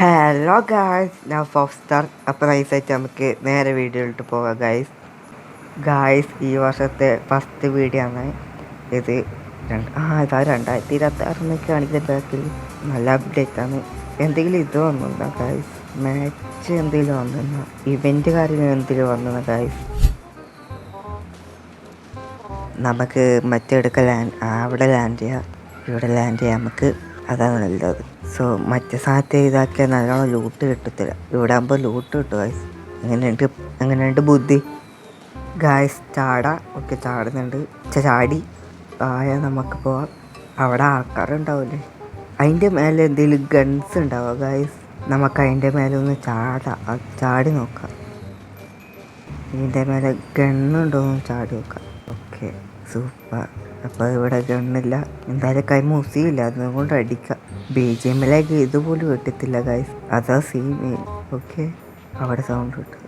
Hello guys, ഞാൻ ഫോഫ് star. അപ്പോൾ നൈസായിട്ട് നമുക്ക് നേരെ വീഡിയോയിലിട്ട് പോകാം ഗായ്സ്. ഈ വർഷത്തെ ഫസ്റ്റ് വീഡിയോ ആണ് ഇത്. ഇതാ 2026 കാണിക്കുന്ന ബാക്കിൽ നല്ല അപ്ഡേറ്റാണ്. എന്തെങ്കിലും ഇത് വന്നിരുന്നോ ഗായ്സ്? മാച്ച് എന്തെങ്കിലും വന്നിരുന്നോ? ഇവൻ്റ് കാര്യങ്ങൾ എന്തെങ്കിലും വന്നിരുന്നോ ഗായ്സ്? നമുക്ക് മറ്റെടുക്ക അവിടെ ലാൻഡ് ചെയ്യാം, ഇവിടെ ലാൻഡ് ചെയ്യാം. നമുക്ക് അതാണ് നല്ലത്. സോ മറ്റേ സാധനത്തെ ഇതാക്കിയാൽ നല്ലോണം ലൂട്ട് കിട്ടത്തില്ല. ഇവിടെ ആകുമ്പോൾ ലൂട്ട് കിട്ടും ഗായ്സ്. എങ്ങനെയുണ്ട് ബുദ്ധി ഗായ്സ്? ചാടുന്നുണ്ട്. ചാടി നമുക്ക് പോവാം. അവിടെ ആൾക്കാരുണ്ടാവില്ലേ? അതിൻ്റെ മേലെ എന്തെങ്കിലും ഗൺസ് ഉണ്ടാവുക ഗായ്സ്? നമുക്ക് അതിൻ്റെ മേലെ ഒന്ന് ചാടി നോക്കാം. ഇതിൻ്റെ മേലെ ഗണ്ണുണ്ടോയെന്ന് ചാടി നോക്കാം. Okay, super. അപ്പോൾ ഇവിടെ ഗണ്ണില്ല, എന്തായാലും കൈ മൂസിയില്ല, അതുകൊണ്ട് അടിക്കാം. BGMലേക്ക് ഇതുപോലും കിട്ടത്തില്ല ഗൈസ്, അതാ സീൻ. ഓക്കെ, അവിടെ സൗണ്ട് കിട്ടും.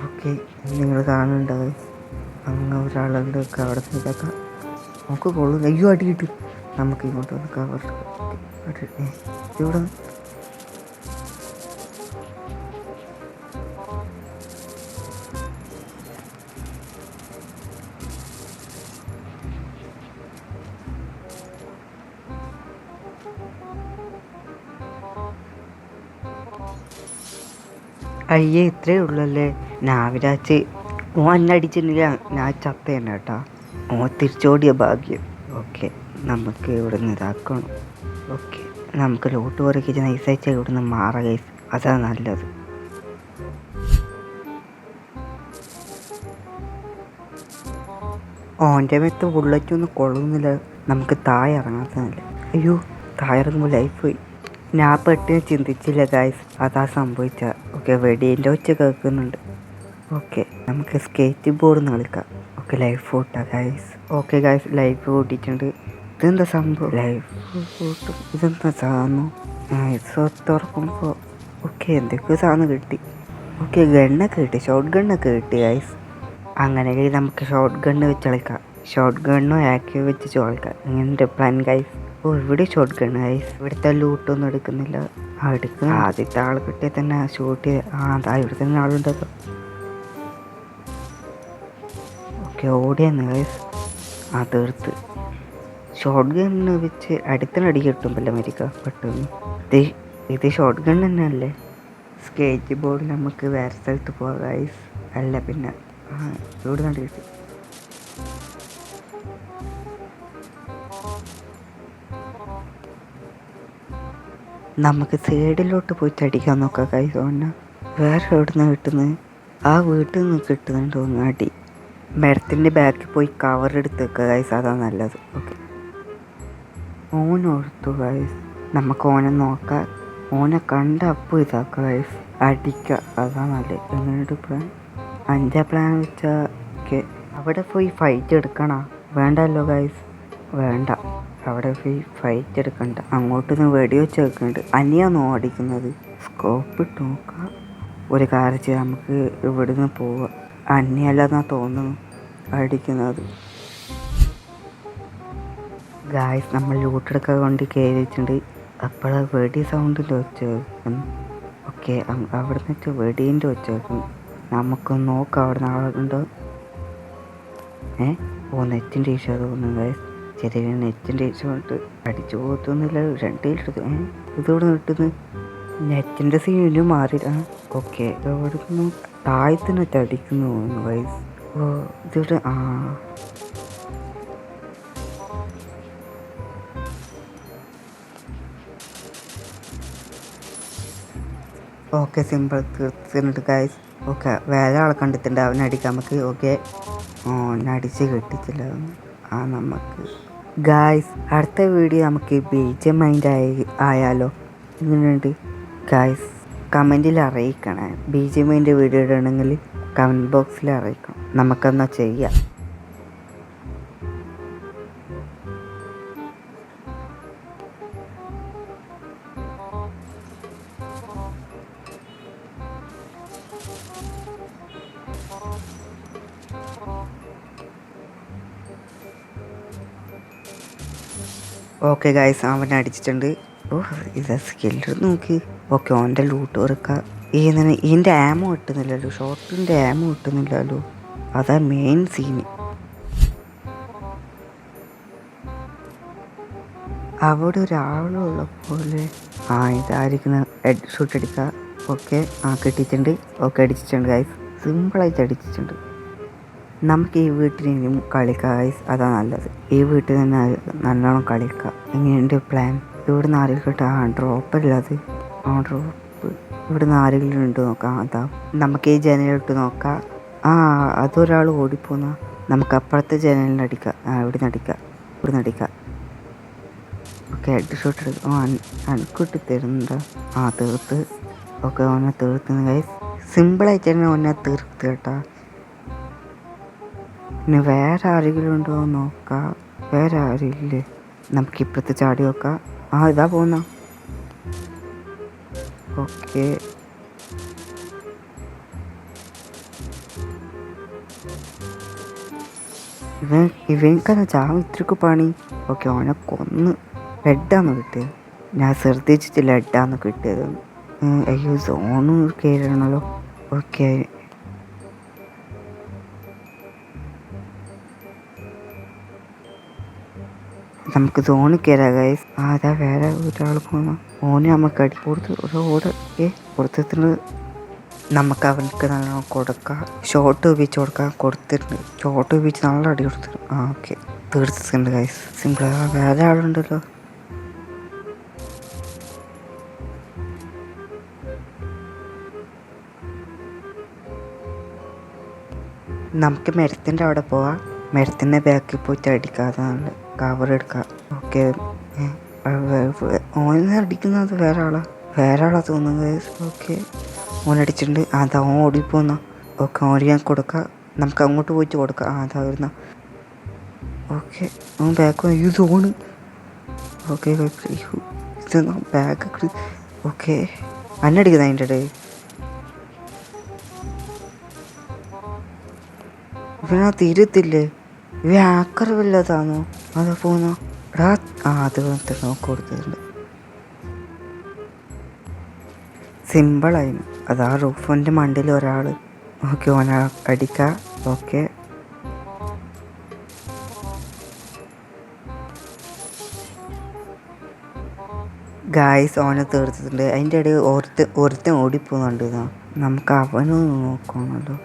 ഓക്കെ, നിങ്ങൾ കാണുന്നുണ്ടോ ഗൈസ്? അങ്ങനെ ഒരാളുണ്ട്. അവിടെ ഇതാക്കാം. നമുക്ക് കൊള്ളുന്നു. അയ്യോ, അടി കിട്ടും. നമുക്ക് ഇങ്ങോട്ട് വന്ന് കവർ ഇവിടെ. അയ്യേ, ഇത്രയേ ഉള്ളല്ലേ? ഞാൻ വിചാരിച്ച് അടിച്ചിട്ടില്ല, ഞാൻ ചത്ത തന്നെ കേട്ടാ. തിരിച്ചോടിയ ഭാഗ്യം. ഓക്കെ, നമുക്ക് ഇവിടെ നിന്ന് ഇതാക്കണം. ഓക്കെ, നമുക്ക് ലോട്ട് കുറയ്ക്ക് നൈസായിട്ട് ഇവിടെ നിന്ന് മാറാം ഗൈസ്, അതാണ് നല്ലത്. ഓൻ്റെ മെത്ത് ബുള്ളറ്റൊന്നും കൊള്ളുന്നില്ല. നമുക്ക് താഴെ ഇറങ്ങാത്തതല്ലേ? അയ്യോ, താഴെ ഇറങ്ങുമ്പോൾ ലൈഫ് പോയി. ഞാൻ പെട്ടെന്ന് ചിന്തിച്ചില്ല ഗൈസ്, അതാ സംഭവിച്ച. ഓക്കെ, വെടീൻ്റെ ഒച്ച കേൾക്കുന്നുണ്ട്. ഓക്കെ, നമുക്ക് സ്കേറ്റ് ബോർഡ് കളിക്കാം. ഓക്കെ, ലൈഫ് കൂട്ടാം ഗൈസ്. ഓക്കെ ഗൈസ്, ലൈഫ് കൂട്ടിയിട്ടുണ്ട്. ഇതെന്താ സംഭവം? ലൈഫ് കൂട്ടും. ഇതെന്താ സാധനം? തുറക്കുമ്പോൾ ഓക്കെ, എന്തൊക്കെയോ സാധനം കിട്ടി. ഓക്കെ, ഗണ്ണൊക്കെ കിട്ടി, ഷോർട്ട് ഗണ്ണൊക്കെ കിട്ടി ഗൈസ്. അങ്ങനെയെങ്കിൽ നമുക്ക് ഷോർട്ട് ഗണ്ണ് വെച്ച് കളിക്കാം. ഷോർട്ട് ഗണ്ണും ആക്റ്റീവ് വെച്ച് കളിക്കാം. ഇങ്ങനത്തെ പ്ലാൻ ഗൈസ്. ഇവിടെ ഷോർട്ട് ഗണ്ണ് ഗൈസ്. ഇവിടുത്തെ ലൂട്ടൊന്നും എടുക്കുന്നില്ല. എടുക്കുന്ന ആദ്യത്തെ ആൾ കിട്ടിയാൽ തന്നെ ഷൂട്ട് ചെയ്ത്. അതാ ഇവിടെ തന്നെ ആളുണ്ടല്ലോ. ഓക്കെ, ഓടിയെന്ന് ഗൈസ്. തീർത്ത്. ഷോർട്ട് ഗണ്ണ് വെച്ച് അടുത്തിനടി കിട്ടുമ്പല്ലോ മരിക്ക പെട്ടെന്ന്. ഇത് ഷോർട്ട് ഗൺ തന്നെയല്ലേ? സ്കേറ്റ് ബോർഡിൽ നമുക്ക് വേറെ സ്ഥലത്ത് പോകാം ഗൈസ്. അല്ല പിന്നെ ഇവിടെ നിന്ന് കിട്ടി. നമുക്ക് സൈഡിലോട്ട് പോയി അടിക്കാൻ നോക്കാം ഗൈസ്. ഓന വേറെ എവിടെ നിന്ന് കിട്ടുന്നത്? ആ വീട്ടിൽ നിന്ന് കിട്ടുന്നുണ്ടോ അടി? മരത്തിൻ്റെ ബാക്കിൽ പോയി കവർ എടുത്ത് വെക്കുക ഗൈസ്, അതാണ് നല്ലത്. ഓക്കെ, ഓനെടുത്തു ഗൈസ്. നമുക്ക് ഓനെ നോക്കാം. ഓനെ കണ്ട അപ്പോൾ ഇതാക്കുക ഗൈസ്, അടിക്കുക, അതാണ് നല്ലത്. എങ്ങനെയുണ്ട് പ്ലാൻ? 5 പ്ലാൻ വെച്ചാൽ ഓക്കെ. അവിടെ പോയി ഫൈറ്റ് എടുക്കണോ? വേണ്ടല്ലോ ഗൈസ്, വേണ്ട. അവിടെ പോയി ഫൈറ്റ് എടുക്കണ്ട. അങ്ങോട്ട് നിന്ന് വെടിവെച്ച് വെക്കുന്നുണ്ട്. അനിയാണോ അടിക്കുന്നത്? സ്കോപ്പ് ഇട്ട് നോക്കാം. ഒരു കാര്യം ചെയ്യാം, നമുക്ക് ഇവിടുന്ന് പോവാം. അന്യല്ലെന്നാ തോന്നുന്നു അടിക്കുന്നത്. ഗായ്സ്, നമ്മൾ ലൂട്ടെടുക്കാൻ കൊണ്ട് കയറി വെച്ചിട്ടുണ്ട്. അപ്പോഴാ വെടി സൗണ്ടിൽ വെച്ച് വെക്കുന്നു. ഓക്കെ, അവിടെ നിന്ന് വെച്ച് വെടീൻ്റെ വെച്ച് വെക്കുന്നു. നമുക്കൊന്ന് നോക്കാം അവിടെ നിന്ന് ആളുണ്ടോ. നെറ്റിൻ്റെ ഇഷ്യൂ തോന്നുന്നു ഗായ്സ്. ചെറിയ നെറ്റിൻ്റെ ഇഷ്യൂ കൊണ്ട് അടിച്ചു പോകത്തൊന്നുമില്ല. 2 എടുത്തു. ഇതോടെ കിട്ടുന്നു. നെറ്റിൻ്റെ സീനും മാറില്ല. ഓക്കെ, ഇവിടെ നിന്ന് താഴത്തിന് വെച്ച് അടിക്കുന്നു തോന്നുന്നു ഗൈസ്. ഇതിവിടെ ഓക്കെ, സിമ്പിൾ തീർത്തിട്ടുണ്ട് ഗൈസ്. ഓക്കെ, വേറെ ആളെ കണ്ടിട്ടുണ്ട്, അവനെ അടിക്കാം നമുക്ക്. ഓക്കെ, അടിച്ച് കിട്ടിച്ചില്ല. നമുക്ക് ഗായ്സ് അടുത്ത വീഡിയോ നമുക്ക് BGM ആയാലോ? ഇങ്ങനെയുണ്ട് ഗായ്സ്, കമൻറ്റിൽ അറിയിക്കണേ. BGM വീഡിയോ ഇടണമെങ്കിൽ കമൻറ്റ് ബോക്സിൽ അറിയിക്കണം. നമുക്കെന്നാൽ ചെയ്യാം. ഓക്കെ ഗായ്സ്, അവൻ അടിച്ചിട്ടുണ്ട്. ഓ, ഇതാ സ്കില്ലർ നോക്ക്. ഓക്കെ, ഓൻ്റെ ലൂട്ട് കൊടുക്കാം. ഇതിൻ്റെ ആമോ കിട്ടുന്നില്ലല്ലോ, ഷോട്ടിൻ്റെ ആമോ കിട്ടുന്നില്ലല്ലോ. അതാ മെയിൻ സീന്. അവിടെ ഒരാളുള്ള പോലെ. ഇതായിരിക്കുന്ന ഹെഡ് ഷൂട്ട് അടിക്കുക. ഓക്കെ, കിട്ടിയിട്ടുണ്ട്. ഓക്കെ, അടിച്ചിട്ടുണ്ട് ഗായ്സ്, സിമ്പിളായിട്ട് അടിച്ചിട്ടുണ്ട്. നമുക്ക് ഈ വീട്ടിൽ ഇനിയും കളിക്കാം ഗായ്സ്, അതാ നല്ലത്. ഈ വീട്ടിൽ തന്നെ നല്ലോണം കളിക്കാം. എങ്ങനെയുണ്ട് പ്ലാൻ? ഇവിടുന്ന് ആരെങ്കിലും ഡ്രോപ്പല്ലാത്. ഡ്രോപ്പ് ഇവിടുന്ന് ആരെങ്കിലും ഉണ്ട് നോക്കാം. അതാ നമുക്ക് ഈ ജനലിട്ട് നോക്കാം. അതൊരാൾ ഓടിപ്പോന്ന. നമുക്ക് അപ്പുറത്തെ ജനലിന് അടിക്കാം. ഇവിടുന്ന് അടിക്കാം. ഓക്കെ, ഹെഡ് ഷോട്ട് എടുക്കും. അനക്കിട്ട് തരുന്നുണ്ടോ? തീർത്ത്. ഓക്കെ, ഓനെ തീർത്തുന്നു ഗൈസ്. സിമ്പിളായിട്ട് തന്നെ ഓനെ തീർത്ത് കേട്ടാ. പിന്നെ വേറെ ആരെങ്കിലും ഉണ്ടോ നോക്കാം. വേറെ ആരും ഇല്ലേ? നമുക്കിപ്പുറത്ത് ചാടി നോക്കാം. ഇതാ പോകുന്ന. ഓക്കെ, ഇവൻക്കാണ് ചാവ് ഇത്രക്ക് പണി. ഓക്കെ, ഓനെ കൊന്ന്. ഹെഡാന്ന് കിട്ടിയത്. ഞാൻ ശ്രദ്ധിച്ചിട്ടില്ല ഹെഡാന്ന് കിട്ടിയത്. അയ്യോ, സോണ് കയറണല്ലോ. ഓക്കെ, നമുക്ക് സോണിൽ കയറാം ഗൈസ്. അതാ വേറെ ഒരാൾ പോകുന്ന. ഓന് നമുക്ക് അടി കൊടുത്തിട്ടുണ്ട്. നമുക്ക് അവനക്ക് നല്ലോണം കൊടുക്കാം. ഷോട്ട് ഉപയോഗിച്ച് കൊടുത്തിട്ടുണ്ട്. ഷോട്ട് ഉപയോഗിച്ച് നല്ല അടി കൊടുത്തിട്ടുണ്ട്. ഓക്കെ, തീർത്തിട്ടുണ്ട് ഗൈസ്. സിമ്പിളാ. വേറെ ആളുണ്ടല്ലോ. നമുക്ക് മരത്തിൻ്റെ അവിടെ പോവാം. മരത്തിൻ്റെ ബാക്കിൽ പോയിട്ട് അടിക്കാതെ നല്ല കവർ എടുക്കാം. ഓക്കെ, ഓനെ അടിക്കുന്നത് വേറെ ആളാ തോന്നുന്നത് ഗൈസ്. ഓക്കെ, ഓനടിച്ചിട്ടുണ്ട്. അതാ ഓൻ ഓടിപ്പോന്ന. ഓക്കെ, ഓടിയാൻ കൊടുക്കാം. നമുക്ക് അങ്ങോട്ട് പോയിട്ട് കൊടുക്കാം. അതാ വരുന്ന. ഓക്കെ, ഓൻ ബാക്ക് ഇത് ഓണ്. ഓക്കെ, ഇത് ബാക്ക്. ഓക്കെ, അന്നടിക്കുന്ന അതിൻ്റെ ഇടയിൽ. തീരത്തില്ലേ? ആക്കർ വല്ലതാണോ? അതാ പോന്നോ? അത് വന്നിട്ട് നോക്കി കൊടുത്തിട്ടുണ്ട്. സിമ്പിളായിരുന്നു. അതാ റൂഫിൻ്റെ മണ്ടിൽ ഒരാൾ. ഓക്കെ, ഓന അടിക്കാം. ഓക്കെ, ഗായ്സ്, ഓനെ തീർത്തിട്ടുണ്ട്. അതിൻ്റെ ഇടയിൽ ഒരുത്തൻ ഓടിപ്പോകുന്നുണ്ട്. നമുക്ക് അവനൊന്ന് നോക്കണമല്ലോ.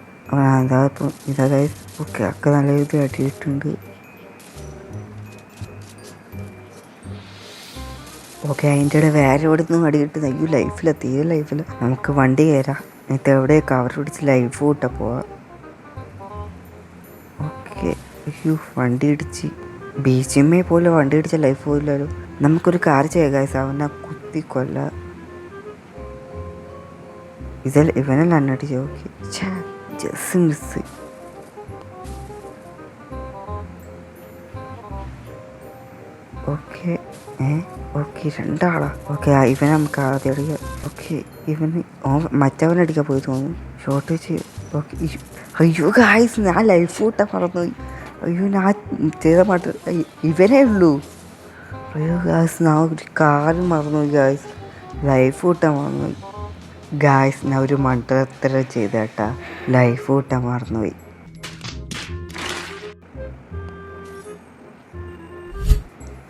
ഇതാ ഗൈസ്. ഓക്കെ, ഒക്കെ നല്ല രീതിയിൽ അടിയിട്ടുണ്ട്. ഓക്കെ, അതിൻ്റെ ഇടയിൽ വേറെ എവിടെ നിന്നും അടിയിട്ട് തീരെ ലൈഫിൽ നമുക്ക് വണ്ടി കയറാം. എന്നിട്ട് എവിടെ കവർ പിടിച്ച് ലൈഫ് കൂട്ടാ പോവാം. ഓക്കെ, വണ്ടി ഇടിച്ച് ബീച്ചിമ്മയെ പോലെ വണ്ടി ഇടിച്ച ലൈഫ് പോയില്ലല്ലോ. നമുക്കൊരു കാർ ചെയ്യാം ഗൈസ്. അവനെ കുത്തി കൊല്ല. ഇവനെല്ലാം അന്നടിച്ച്. Okay, just miss. Okay, okay, രണ്ടാളാ. ഓക്കെ, ഇവനെ നമുക്ക് ആദ്യം അടിക്കാം. ഓക്കെ, മറ്റവനടിക്കാൻ പോയി തോന്നുന്നു. ഷോട്ട് വെച്ച്. ഓക്കെ, അയ്യോ ഗായ്സ്, ഞാൻ ലൈഫ് കൂട്ടാൻ മറന്നുപോയി. അയ്യോ, ഞാൻ ചെയ്ത പാട്ട് ഇവനേ ഉള്ളൂ. അയ്യോ ഗായ്സ്, ഞാൻ ഒരു കാര്യം മറന്നുപോയി ഗായ്സ്. ലൈഫ് കൂട്ടാൻ മറന്നുപോയി ഗായ്സ്. ഞാൻ ഒരു മണ്ടത്തരം ചെയ്തേട്ടാ. ലൈഫ് കൂട്ടാൻ മറന്നുപോയി.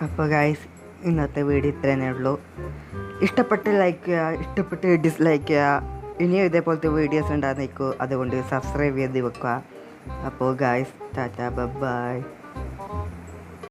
അപ്പോൾ ഗായ്സ്, ഇന്നത്തെ വീഡിയോ ഇത്ര തന്നെ ഉള്ളൂ. ഇഷ്ടപ്പെട്ട് ലൈക്ക് ചെയ്യുക, ഇഷ്ടപ്പെട്ട് ഡിസ്ലൈക്ക് ചെയ്യുക. ഇനിയും ഇതേപോലത്തെ വീഡിയോസ് ഉണ്ടാകുന്നേക്കോ. അതുകൊണ്ട് സബ്സ്ക്രൈബ് ചെയ്ത് വെക്കുക. അപ്പോൾ ഗായ്സ്, ടാറ്റ, ബൈ.